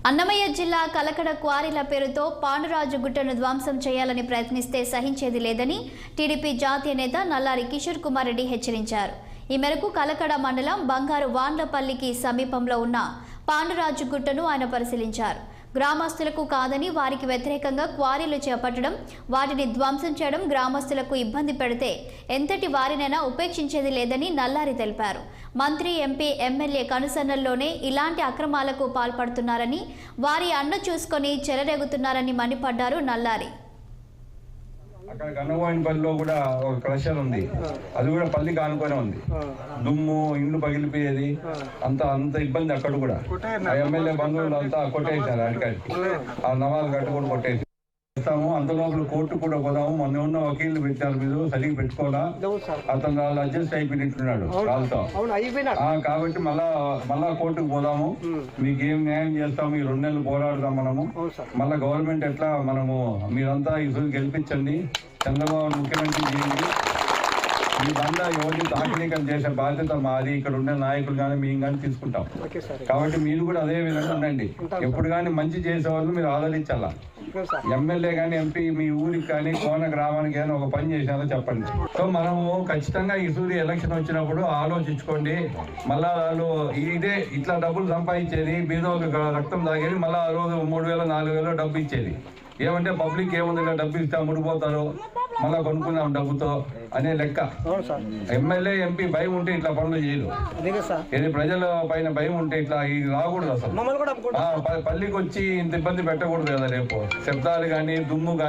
అన్నమయ్య జిల్లా కలకడ క్వారీల పేరుతో పాండురాజు గుట్టను ధ్వంసం చేయాలని ప్రయత్నిస్తే సహించేది లేదని టీడీపీ జాతీయ నేత నల్లారి కిషోర్ కుమార్ రెడ్డి హెచ్చరించారు. ఈ మేరకు కలకడ మండలం బంగారు వాండ్లపల్లికి సమీపంలో ఉన్న పాండురాజు గుట్టను ఆయన పరిశీలించారు. గ్రామస్తులకు కాదని వారికి వ్యతిరేకంగా క్వారీలు చేపట్టడం, వాటిని ధ్వంసం చేయడం గ్రామస్తులకు ఇబ్బంది పెడితే ఎంతటి వారినైనా ఉపేక్షించేది లేదని నల్లారి తెలిపారు. మంత్రి, ఎంపీ, ఎమ్మెల్యే కనుసన్నల్లోనే ఇలాంటి అక్రమాలకు పాల్పడుతున్నారని, వారి అండ చూసుకొని చెలరేగుతున్నారని మండిపడ్డారు నల్లారి. అక్కడ గన్నవాయినపల్లిలో కూడా ఒక క్రషర్ ఉంది, అది కూడా పల్లికి ఆనుకొని ఉంది. దుమ్ము, ఇండ్లు పగిలిపోయేది, అంత ఇబ్బంది. అక్కడ కూడా ఆ ఎమ్మెల్యే బంధువులు అంతా కొట్టేశారు. అడికాడికి ఆ నవాలు గట్టు కూడా కొట్టేసి ఇస్తాము. అంత లోపల కోర్టు కూడా పోదాము. మొన్న ఉన్న వకీళ్ళు పెట్టారు, మీరు సరిగ్గా పెట్టుకోవాలా, అతను వాళ్ళు అడ్జస్ట్ అయిపోయినట్టున్నాడు వాళ్ళతో. కాబట్టి మళ్ళా కోర్టుకు పోదాము, మీకు ఏం న్యాయం చేస్తాము, ఈ 2 నెలలు పోరాడదాం మనము. మళ్ళా గవర్నమెంట్ ఎట్లా మనము మీరంతా ఈ గెలిపించండి, చంద్రబాబు ముఖ్యమంత్రి చేయండి. ఈ బండ ఎవరిని తాకినీకం చేసే బాధ్యత మాది. ఇక్కడ ఉండే నాయకులు కానీ మేము కానీ తీసుకుంటాం. కాబట్టి మీరు కూడా అదే విధంగా ఉండండి. ఎప్పుడు కానీ మంచి చేసే వాళ్ళు మీరు ఆదరించాలా. ఎమ్మెల్యే కానీ, ఎంపీ మీ ఊరికి కానీ, కోన గ్రామానికి కానీ ఒక పని చేసినారో చెప్పండి. సో మనము ఖచ్చితంగా ఈ సూర్య ఎలక్షన్ వచ్చినప్పుడు ఆలోచించుకోండి. మళ్ళా వాళ్ళు ఇదే ఇట్లా డబ్బులు సంపాదించేది, బీదోళ్ళకి రక్తం తాగేది, మళ్ళీ ఆ రోజు 3,000 4,000 డబ్బు ఇచ్చేది. ఏమంటే పబ్లిక్ ఏముంది, డబ్బు ఇస్తే అమ్ముడిపోతారు, మళ్ళా కొనుక్కున్నాం డబ్బుతో అనే లెక్క. ఎమ్మెల్యే, ఎంపీ భయం ఉంటే ఇట్లా పనులు చేయరు. ఇది ప్రజల పైన భయం ఉంటే ఇట్లా ఇది రాకూడదు. అసలు పల్లికి వచ్చి ఇంత ఇబ్బంది పెట్టకూడదు కదా. రేపు శబ్దాలు కానీ, దుమ్ము కానీ